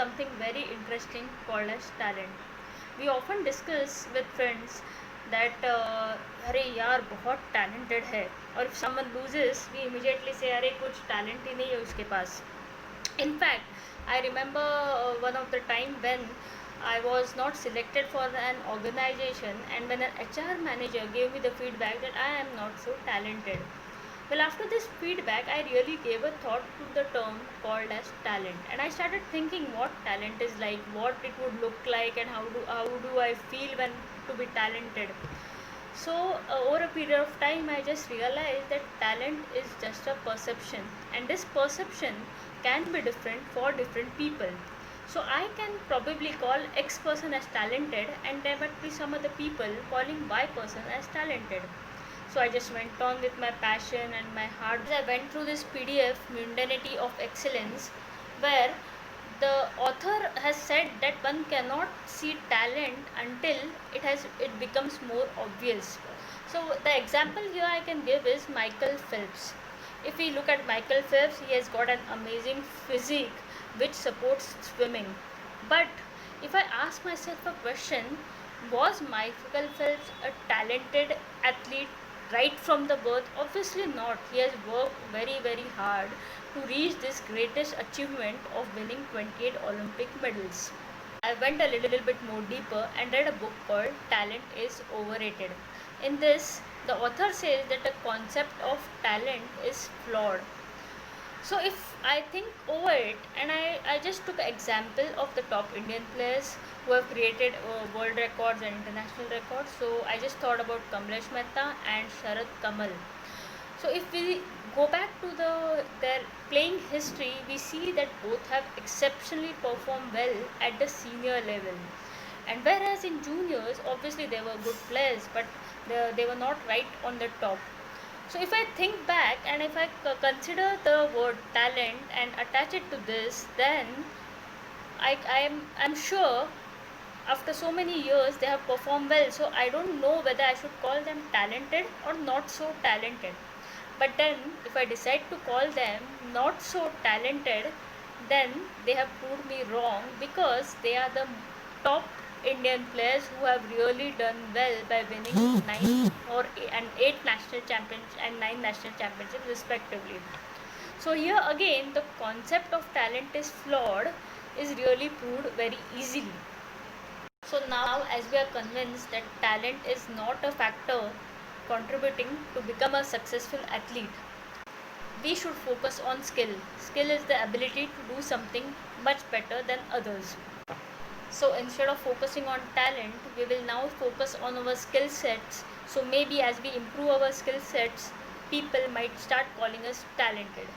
something very interesting called as talent. We often discuss with friends that अरे यार बहुत talented है, और if someone loses we immediately say अरे कुछ talent ही नहीं है उसके पास. In fact, I remember one of the time when I was not selected for an organization, and when an HR manager gave me the feedback that I am not so talented. Well, after this feedback, I really gave a thought to the term called as talent, and I started thinking what talent is like, what it would look like, and how do I feel when to be talented. So, over a period of time, I just realized that talent is just a perception, and this perception can be different for different people. So, I can probably call X person as talented, and there might be some other people calling Y person as talented. So, I just went on with my passion and my heart. I went through this PDF, Mundanity of Excellence, where the author has said that one cannot see talent until it becomes more obvious. So the example here I can give is Michael Phelps. If we look at Michael Phelps, he has got an amazing physique which supports swimming. But if I ask myself a question, was Michael Phelps a talented athlete right from the birth? Obviously not. He has worked very, very hard to reach this greatest achievement of winning 28 Olympic medals. I went a little bit more deeper and read a book called Talent is Overrated. In this, the author says that the concept of talent is flawed. So if I think over it, and I just took an example of the top Indian players who have created world records and international records. So I just thought about Kamlesh Mehta and Sharad Kamal. So if we go back to their playing history, we see that both have exceptionally performed well at the senior level. And whereas in juniors, obviously they were good players, but they were not right on the top. So if I think back and if I consider the word talent and attach it to this, then I'm sure after so many years they have performed well. So I don't know whether I should call them talented or not so talented. But then if I decide to call them not so talented, then they have proved me wrong, because they are the top Indian players who have really done well by winning 8 national championships and 9 national championships respectively. So here again the concept of talent is flawed is really proved very easily. So now, as we are convinced that talent is not a factor contributing to become a successful athlete, we should focus on skill. Skill is the ability to do something much better than others. So instead of focusing on talent, we will now focus on our skill sets. So maybe as we improve our skill sets, people might start calling us talented.